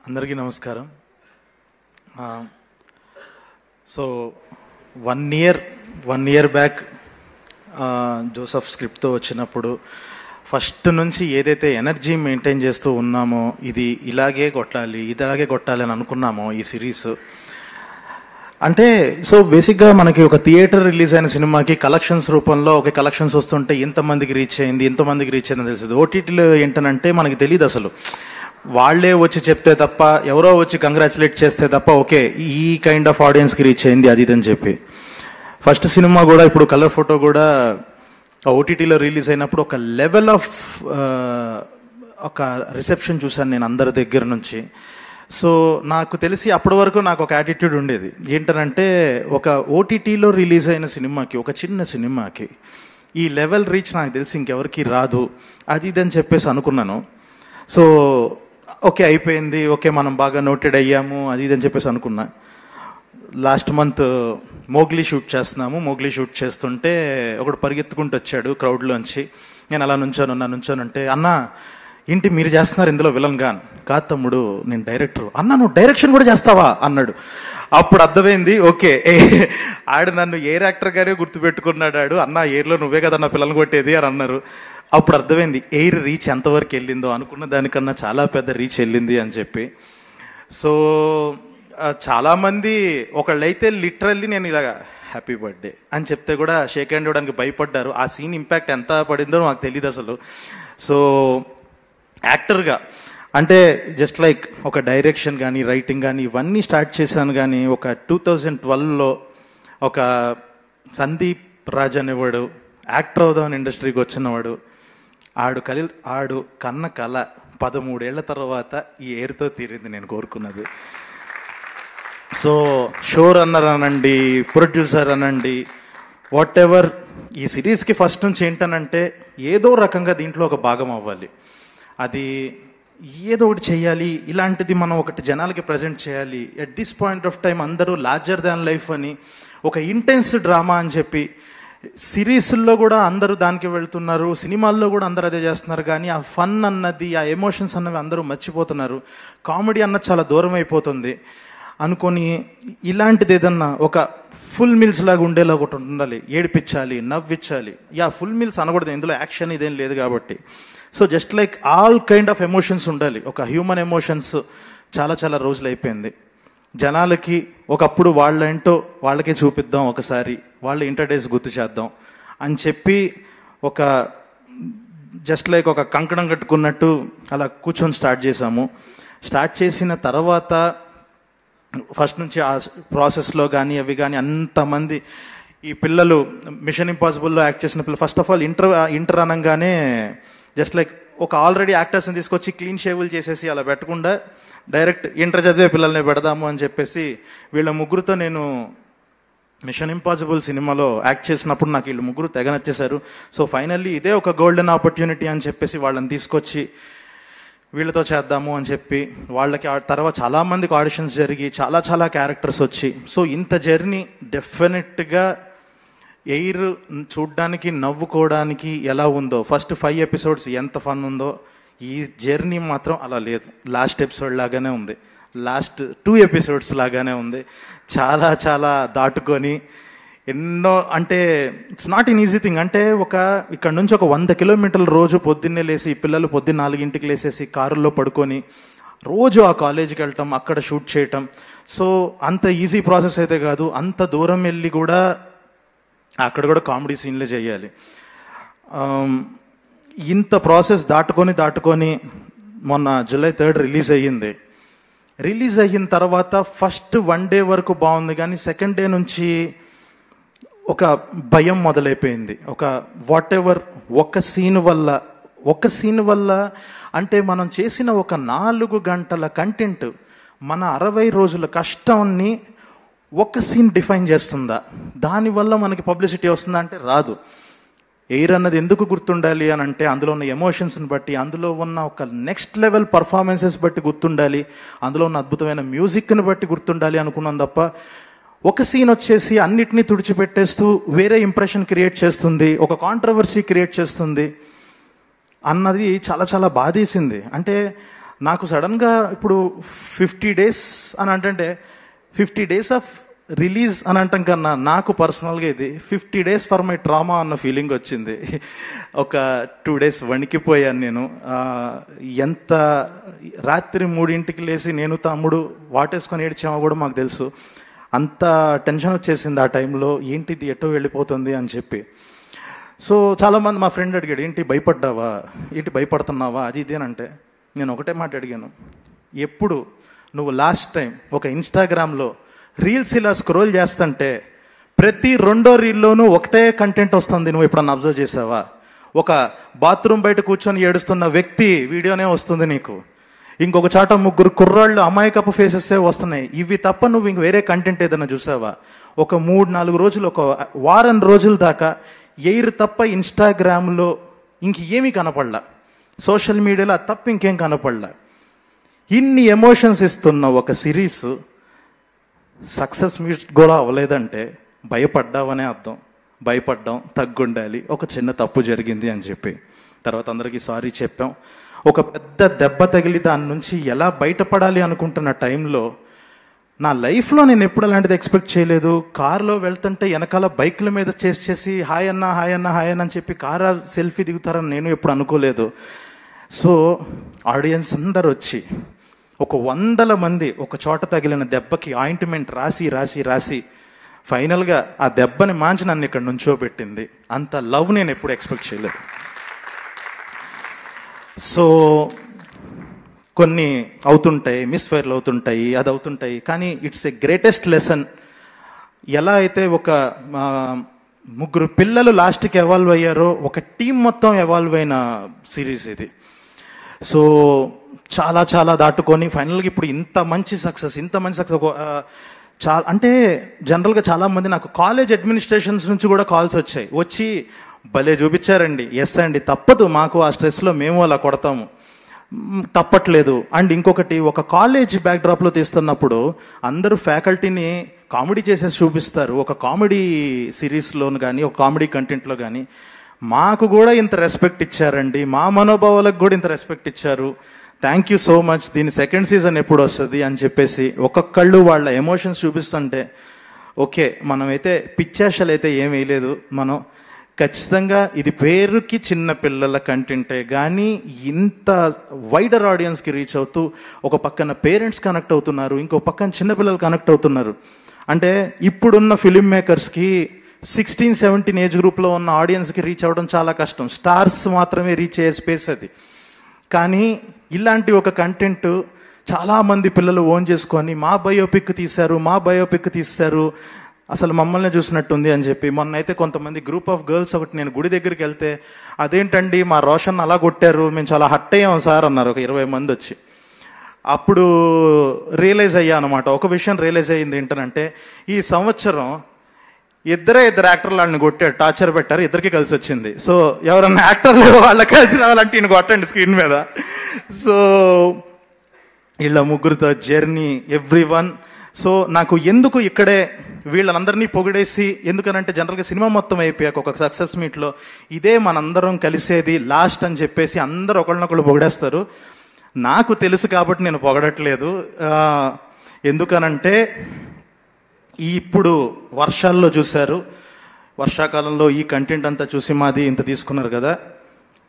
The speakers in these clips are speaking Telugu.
అందరికీ నమస్కారం. సో 1 year బ్యాక్ జోసెఫ్ స్క్రిప్ట్తో వచ్చినప్పుడు ఫస్ట్ నుంచి ఏదైతే ఎనర్జీ మెయింటైన్ చేస్తూ ఉన్నామో, ఇది ఇలాగే కొట్టాలి అని అనుకున్నామో ఈ సిరీస్ అంటే, సో బేసిక్గా మనకి ఒక థియేటర్ రిలీజ్ అయిన సినిమాకి కలెక్షన్స్ రూపంలో ఒక కలెక్షన్స్ వస్తుంటే ఇంతమందికి రీచ్ అయింది అని తెలుస్తుంది. ఓటీటీలో ఏంటనంటే మనకి తెలియదు, అసలు వాళ్లే వచ్చి చెప్తే తప్ప, ఎవరో వచ్చి కంగ్రాచులేట్ చేస్తే తప్ప ఓకే ఈ కైండ్ ఆఫ్ ఆడియన్స్కి రీచ్ అయింది అది అని చెప్పి. ఫస్ట్ సినిమా కూడా ఇప్పుడు కలర్ ఫోటో కూడా ఓటీటీలో రిలీజ్ అయినప్పుడు ఒక లెవెల్ ఆఫ్ ఒక రిసెప్షన్ చూశాను నేను అందరి దగ్గర నుంచి. సో నాకు తెలిసి అప్పటి వరకు నాకు ఒక యాటిట్యూడ్ ఉండేది ఏంటనంటే, ఒక ఓటీటీలో రిలీజ్ అయిన సినిమాకి, ఒక చిన్న సినిమాకి ఈ లెవెల్ రీచ్ నాకు తెలిసి ఇంకెవరికి రాదు అది అని చెప్పేసి అనుకున్నాను. సో ఓకే అయిపోయింది, ఓకే మనం బాగా నోటెడ్ అయ్యాము అది అని చెప్పేసి అనుకున్నా. లాస్ట్ మంత్ మోగ్లీ షూట్ చేస్తున్నాము. మోగ్లీ షూట్ చేస్తుంటే ఒకడు పరిగెత్తుకుంటూ వచ్చాడు క్రౌడ్లోంచి. నేను అలా నుంచోనంటే, అన్న ఏంటి మీరు చేస్తున్నారు ఇందులో విలన్ గాన్? కాదు తమ్ముడు నేను డైరెక్టర్. అన్న నువ్వు డైరెక్షన్ కూడా చేస్తావా అన్నాడు. అప్పుడు అర్థమైంది, ఓకే ఆడు నన్ను ఎయిర్ యాక్టర్ గానే గుర్తుపెట్టుకున్నాడు. ఆడు అన్న ఎయిర్లో నువ్వే కదా నా పిల్లలు కొట్టేది అని అన్నారు. అప్పుడు అర్థమైంది ఎయిర్ రీచ్ ఎంతవరకు వెళ్ళిందో, అనుకున్న దానికన్నా చాలా పెద్ద రీచ్ వెళ్ళింది అని చెప్పి. సో చాలామంది ఒకళ్ళైతే లిటరల్లీ నేను ఇలాగా హ్యాపీ బర్త్డే అని చెప్తే కూడా షేక్ హ్యాండ్ ఇవ్వడానికి భయపడ్డారు. ఆ సీన్ ఇంపాక్ట్ ఎంత పడిందో నాకు తెలియదు అసలు. సో యాక్టర్గా అంటే జస్ట్ లైక్ ఒక డైరెక్షన్ కానీ రైటింగ్ కానీ ఇవన్నీ స్టార్ట్ చేశాను. కానీ ఒక 2012లో ఒక సందీప్ రాజ్ అనేవాడు యాక్టర్ అవుదామని ఇండస్ట్రీకి వచ్చినవాడు. ఆడు కన్న కళ 13 ఏళ్ల తర్వాత ఈ ఎయిర్తో తీరింది నేను కోరుకున్నది. సో షో రన్నర్ అనండి, ప్రొడ్యూసర్ అనండి, వాట్ ఎవర్, ఈ సిరీస్కి ఫస్ట్ నుంచి ఏంటనంటే ఏదో రకంగా దీంట్లో ఒక భాగం అవ్వాలి, అది ఏదో ఒకటి చేయాలి, ఇలాంటిది మనం ఒకటి జనాలకి ప్రజెంట్ చేయాలి. At this point of time అందరూ లార్జర్ దాన్ లైఫ్ అని, ఒక ఇంటెన్స్ డ్రామా అని చెప్పి సిరీస్ల్లో కూడా అందరూ దానికి వెళ్తున్నారు, సినిమాల్లో కూడా అందరూ అదే చేస్తున్నారు. కానీ ఆ ఫన్ అన్నది, ఆ ఎమోషన్స్ అన్నవి అందరూ మర్చిపోతున్నారు. కామెడీ అన్నది చాలా దూరం అయిపోతుంది అనుకొని ఇలాంటిది ఏదన్నా ఒక ఫుల్ మీల్స్ లాగా ఉండేలా ఒకటి ఉండాలి, ఏడిపించాలి, నవ్వించాలి. ఫుల్ మీల్స్ అనకూడదు, ఇందులో యాక్షన్ ఇదేం లేదు కాబట్టి. So just like all kind of emotions ఉండాలి. ఒక హ్యూమన్ ఎమోషన్స్ చాలా చాలా రోజులు అయిపోయింది. జనాలకి ఒకప్పుడు వాళ్ళేంటో వాళ్ళకే చూపిద్దాం, ఒకసారి వాళ్ళ ఇంటర్ డేస్ గుర్తు చేద్దాం అని చెప్పి ఒక జస్ట్ లైక్ ఒక కంకణం కట్టుకున్నట్టు అలా కూర్చొని స్టార్ట్ చేసాము. స్టార్ట్ చేసిన తర్వాత ఫస్ట్ నుంచి ఆ ప్రాసెస్లో కానీ అవి కానీ అంతమంది ఈ పిల్లలు మిషన్ ఇంపాసిబుల్లో యాక్ట్ చేసిన పిల్లలు ఫస్ట్ ఆఫ్ ఆల్ ఇంటర్ అనగానే జస్ట్ లైక్ ఒక ఆల్రెడీ యాక్టర్స్ని తీసుకొచ్చి క్లీన్ షేవులు చేసేసి అలా పెట్టకుండా డైరెక్ట్ ఇంటర్ చదివే పిల్లల్ని పెడదాము అని చెప్పేసి వీళ్ళ ముగ్గురుతో నేను మిషన్ ఇంపాసిబుల్ సినిమాలో యాక్ట్ చేసినప్పుడు నాకు వీళ్ళు ముగ్గురు తెగ నచ్చేశారు. సో ఫైనల్లీ ఇదే ఒక గోల్డెన్ ఆపర్చునిటీ అని చెప్పేసి వాళ్ళని తీసుకొచ్చి వీళ్ళతో చేద్దాము అని చెప్పి వాళ్ళకి తర్వాత చాలామందికి ఆడిషన్స్ జరిగి చాలా చాలా క్యారెక్టర్స్ వచ్చి, సో ఇంత జర్నీ డెఫినెట్గా ఎయిర్ చూడ్డానికి నవ్వుకోవడానికి ఎలా ఉందో, ఫస్ట్ 5 episodes ఎంత ఫన్ ఉందో, ఈ జర్నీ మాత్రం అలా లేదు. లాస్ట్ ఎపిసోడ్ లాగానే ఉంది, లాస్ట్ 2 episodes లాగానే ఉంది. చాలా చాలా దాటుకొని ఎన్నో, అంటే it's not in easy thing. అంటే ఇక్కడ నుంచి ఒక 100 kilometers రోజు పొద్దున్నే లేసి, పిల్లలు పొద్దున్న 4 లేసేసి కారులో పడుకొని రోజు ఆ కాలేజీకి వెళ్ళటం, అక్కడ షూట్ చేయటం. సో అంత ఈజీ ప్రాసెస్ అయితే కాదు. అంత దూరం వెళ్ళి కూడా అక్కడ కూడా కామెడీ సీన్లే చేయాలి. ఇంత ప్రాసెస్ దాటుకొని మొన్న July 3rd రిలీజ్ అయ్యింది. రిలీజ్ అయిన తర్వాత ఫస్ట్ 1 day వరకు బాగుంది, కానీ సెకండ్ డే నుంచి ఒక భయం మొదలైపోయింది. ఒక వాట్ ఎవర్ ఒక సీన్ వల్ల అంటే మనం చేసిన ఒక 4 గంటల కంటెంట్ మన 60 రోజుల కష్టాన్ని ఒక సీన్ డిఫైన్ చేస్తుందా? దానివల్ల మనకి పబ్లిసిటీ వస్తుందా అంటే రాదు. ఎయిర్ అన్నది ఎందుకు గుర్తుండాలి అని అంటే అందులో ఉన్న ఎమోషన్స్ని బట్టి, అందులో ఉన్న ఒక నెక్స్ట్ లెవెల్ పర్ఫార్మెన్సెస్ బట్టి గుర్తుండాలి, అందులో ఉన్న అద్భుతమైన మ్యూజిక్ని బట్టి గుర్తుండాలి అనుకున్నాం తప్ప ఒక సీన్ వచ్చేసి అన్నిటినీ తుడిచిపెట్టేస్తూ వేరే ఇంప్రెషన్ క్రియేట్ చేస్తుంది, ఒక కాంట్రవర్సీ క్రియేట్ చేస్తుంది అన్నది చాలా చాలా బాధేసింది. అంటే నాకు సడన్గా ఇప్పుడు 50 days అని అంటే 50 days ఆఫ్ రిలీజ్ అని అంటాం కన్నా నాకు పర్సనల్గా ఇది 50 days ఫర్ మై ట్రామా అన్న ఫీలింగ్ వచ్చింది. ఒక 2 days వణికిపోయాను నేను. ఎంత రాత్రి 3 లేసి నేను తమ్ముడు వాటేసుకొని ఏడ్చామో కూడా మాకు తెలుసు. అంత టెన్షన్ వచ్చేసింది ఆ టైంలో, ఏంటిది ఎటో వెళ్ళిపోతుంది అని చెప్పి. సో చాలామంది మా ఫ్రెండ్ అడిగాడు, ఏంటి భయపడ్డావా, ఏంటి భయపడుతున్నావా, అది ఇది అని అంటే నేను ఒకటే మాట అడిగాను, ఎప్పుడు నువ్వు లాస్ట్ టైం ఒక ఇన్స్టాగ్రామ్లో రీల్స్ ఇలా స్క్రోల్ చేస్తుంటే ప్రతి 2వ రీల్లోనూ ఒకటే కంటెంట్ వస్తుంది, నువ్వు ఎప్పుడన్నా అబ్జర్వ్ చేసావా? ఒక బాత్రూమ్ బయట కూర్చొని ఏడుస్తున్న వ్యక్తి వీడియోనే వస్తుంది నీకు, ఇంకొక చాట 3 కుర్రాళ్ళు అమాయకపు ఫేసెస్సే వస్తున్నాయి. ఇవి తప్ప నువ్వు ఇంక వేరే కంటెంట్ ఏదైనా చూసావా? ఒక 3-4 రోజులు, ఒక వారం రోజుల దాకా ఎయిర్ తప్ప ఇన్స్టాగ్రామ్లో ఇంక ఏమీ కనపడలా, సోషల్ మీడియాలో అది తప్ప ఇంకేం కనపడలా. ఇన్ని ఎమోషన్స్ ఇస్తున్న ఒక సిరీస్ సక్సెస్ మీట్ కూడా అవ్వలేదంటే భయపడ్డావనే అర్థం. భయపడ్డాం, తగ్గుండాలి, ఒక చిన్న తప్పు జరిగింది అని చెప్పి తర్వాత అందరికీ సారీ చెప్పాం. ఒక పెద్ద దెబ్బ తగిలి దాని నుంచి ఎలా బయటపడాలి అనుకుంటున్న టైంలో నా లైఫ్లో నేను ఎప్పుడు అలాంటిది ఎక్స్పెక్ట్ చేయలేదు. కార్లో వెళ్తుంటే వెనకాల బైక్ల మీద చేసి హాయ్ అన్న హాయ్ అన్న హాయ్ అన్న అని చెప్పి కారు సెల్ఫీ దిగుతారని నేను ఎప్పుడు అనుకోలేదు. సో ఆడియన్స్ అందరు వచ్చి ఒక 100 మంది ఒక చోట తగిలిన దెబ్బకి ఆయింట్మెంట్ రాసి ఫైనల్గా ఆ దెబ్బని మాంచి నన్ను ఇక్కడ నుంచోబెట్టింది. అంత లవ్ నేను ఎప్పుడు ఎక్స్పెక్ట్ చేయలేదు. సో కొన్ని అవుతుంటాయి, మిస్ఫైర్లు అవుతుంటాయి, అది అవుతుంటాయి, కానీ ఇట్స్ ఎ గ్రేటెస్ట్ లెసన్. ఎలా అయితే ఒక 3 పిల్లలు లాస్ట్కి ఎవాల్వ్ అయ్యారో ఒక టీం మొత్తం ఎవాల్వ్ అయిన సిరీస్ ఇది. సో చాలా చాలా దాటుకొని ఫైనల్గా ఇప్పుడు ఇంత మంచి సక్సెస్ చాలా అంటే జనరల్గా చాలామంది నాకు కాలేజ్ అడ్మినిస్ట్రేషన్స్ నుంచి కూడా కాల్స్ వచ్చి భలే చూపించారండి, ఎస్ అండి తప్పదు, మాకు ఆ స్ట్రెస్లో మేము అలా కొడతాము, తప్పట్లేదు. అండ్ ఇంకొకటి, ఒక కాలేజ్ బ్యాక్డ్రాప్లో తీస్తున్నప్పుడు అందరూ ఫ్యాకల్టీని కామెడీ చేసేసి చూపిస్తారు. ఒక కామెడీ సిరీస్లోను కానీ ఒక కామెడీ కంటెంట్లో కానీ మాకు కూడా ఇంత రెస్పెక్ట్ ఇచ్చారండి, మా మనోభావాలకు కూడా ఇంత రెస్పెక్ట్ ఇచ్చారు, థ్యాంక్ యూ సో మచ్, దీని 2nd సీజన్ ఎప్పుడు వస్తుంది అని చెప్పేసి ఒక్కొక్కళ్ళు వాళ్ళ ఎమోషన్స్ చూపిస్తుంటే ఓకే, మనమైతే పిచ్చాషలు అయితే ఏం వేయలేదు, మనం ఖచ్చితంగా ఇది పేరుకి చిన్న పిల్లల కంటెంటే కానీ ఇంత వైడర్ ఆడియన్స్కి రీచ్ అవుతూ ఒక పక్కన పేరెంట్స్ కనెక్ట్ అవుతున్నారు, ఇంకో పక్కన చిన్నపిల్లలు కనెక్ట్ అవుతున్నారు. అంటే ఇప్పుడున్న ఫిలిం మేకర్స్కి 16-17 ఏజ్ గ్రూప్లో ఉన్న ఆడియన్స్కి రీచ్ అవ్వడం చాలా కష్టం, స్టార్స్ మాత్రమే రీచ్ అయ్యే స్పేస్ అది. కానీ ఇలాంటి ఒక కంటెంట్ చాలామంది పిల్లలు ఓన్ చేసుకొని మా బయోపిక్ తీశారు, అసలు మమ్మల్ని చూసినట్టుంది అని చెప్పి. మొన్న అయితే కొంతమంది గ్రూప్ ఆఫ్ గర్ల్స్ ఒకటి, నేను గుడి దగ్గరికి వెళ్తే అదేంటండి మా రోషన్ అలా కొట్టారు, మేము చాలా హట్ అయ్యాం సార్ అన్నారు ఒక 20 మంది వచ్చి. అప్పుడు రియలైజ్ అయ్యా అనమాట, ఒక విషయం రియలైజ్ అయ్యింది ఏంటంటే ఈ సంవత్సరం 2 యాక్టర్లు వాళ్ళని కొట్టాడు, టార్చర్ పెట్టారు, 2కి కలిసి వచ్చింది. సో ఎవరన్నా యాక్టర్లు వాళ్ళకి కలిసి రావాలంటే ఈయన కొట్టండి స్క్రీన్ మీద. సో వీళ్ళ 3తో జర్నీ ఎవ్రీవన్. సో నాకు ఎందుకు ఇక్కడే వీళ్ళందరినీ పొగిడేసి, ఎందుకనంటే జనరల్గా సినిమా మొత్తం అయిపోయాక ఒక సక్సెస్ మీట్లో ఇదే మనందరం కలిసేది లాస్ట్ అని చెప్పేసి అందరూ ఒకళ్ళనొకళ్ళు పొగిడేస్తారు. నాకు తెలుసు కాబట్టి నేను పొగడట్లేదు. ఎందుకనంటే ఇప్పుడు వర్షాల్లో చూశారు, వర్షాకాలంలో ఈ కంటెంట్ అంతా చూసి మాది ఇంత తీసుకున్నారు కదా,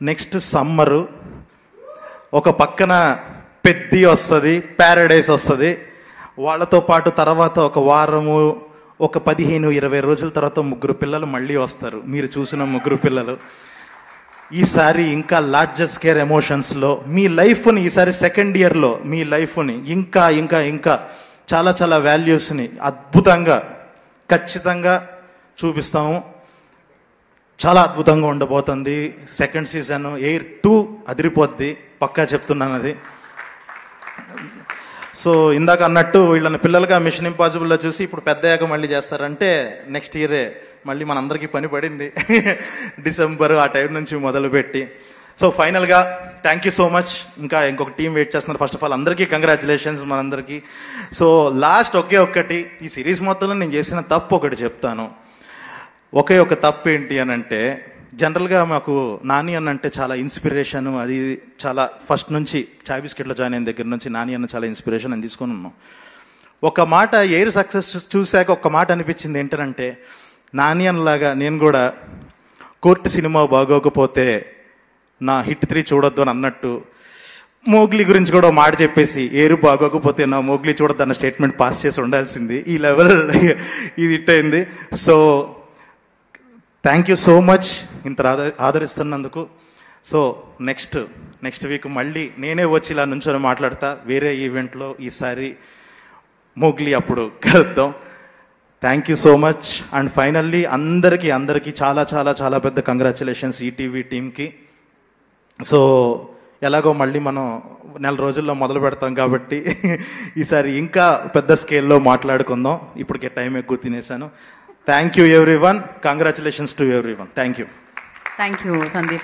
నెక్స్ట్ సమ్మరు ఒక పక్కన పెద్ది వస్తుంది, ప్యారడైస్ వస్తుంది, వాళ్ళతో పాటు తర్వాత ఒక వారము ఒక 15-20 రోజుల తర్వాత 3 పిల్లలు మళ్ళీ వస్తారు, మీరు చూసిన 3 పిల్లలు. ఈసారి ఇంకా లార్జెస్ట్ స్కేర్ ఎమోషన్స్లో మీ లైఫ్ని, ఈసారి 2nd ఇయర్లో మీ లైఫ్ని ఇంకా ఇంకా ఇంకా చాలా చాలా వాల్యూస్ని అద్భుతంగా ఖచ్చితంగా చూపిస్తాము. చాలా అద్భుతంగా ఉండబోతుంది 2nd సీజన్. ఎయిర్ 2 అదిరిపోద్ది, పక్కా చెప్తున్నాను అది. సో ఇందాక అన్నట్టు వీళ్ళని పిల్లలుగా మిషన్ ఇంపాసిబుల్లో చూసి ఇప్పుడు పెద్దయ్యాక మళ్ళీ చేస్తారంటే నెక్స్ట్ ఇయరే మళ్ళీ మనందరికీ పని పడింది. డిసెంబర్ ఆ టైం నుంచి మొదలుపెట్టి. సో ఫైనల్గా థ్యాంక్ యూ సో మచ్. ఇంకా ఇంకొక టీం వెయిట్ చేస్తున్నారు. ఫస్ట్ ఆఫ్ ఆల్ అందరికీ కంగ్రాచులేషన్స్ మనందరికీ. సో లాస్ట్ ఒక్కటి, ఈ సిరీస్ మొత్తంలో నేను చేసిన తప్పు ఒకటి చెప్తాను. ఒక తప్పు ఏంటి అని అంటే, జనరల్గా మాకు నాని అన్న అంటే చాలా ఇన్స్పిరేషన్, అది చాలా ఫస్ట్ నుంచి చాయ్ బిస్కెట్లో జాయిన్ అయిన దగ్గర నుంచి నాని అన్న చాలా ఇన్స్పిరేషన్ అని తీసుకొని ఉన్నాం. ఒక మాట ఎయిర్ సక్సెస్ చూశాక ఒక మాట అనిపించింది ఏంటంటే, నాని అన్నలాగా నేను కూడా కోర్టు సినిమా బాగోకపోతే నా హిట్ 3 చూడొద్దు అని అన్నట్టు మోగ్లీ గురించి కూడా మాట చెప్పేసి ఏరు బాగోకపోతే నా మోగ్లీ చూడొద్దు అన్న స్టేట్మెంట్ పాస్ చేసి ఉండాల్సింది. ఈ లెవెల్ ఇది హిట్ అయింది. So thank you so much ఇంత ఆదరిస్తున్నందుకు. సో నెక్స్ట్ వీక్ మళ్ళీ నేనే వచ్చి ఇలా నుంచొని మాట్లాడతా వేరే ఈవెంట్లో. ఈసారి మోగ్లీ అప్పుడు కలుద్దాం. Thank you so much. And finally అందరికీ చాలా చాలా చాలా పెద్ద కంగ్రాచులేషన్స్ ఈటీవీ టీమ్కి. సో ఎలాగో మళ్ళీ మనం నెల రోజుల్లో మొదలు పెడతాం కాబట్టి ఈసారి ఇంకా పెద్ద స్కేల్లో మాట్లాడుకుందాం. ఇప్పటికే టైం ఎక్కువ తినేశాను. Thank you everyone. Congratulations to everyone. Thank you. Thank you Sandeep.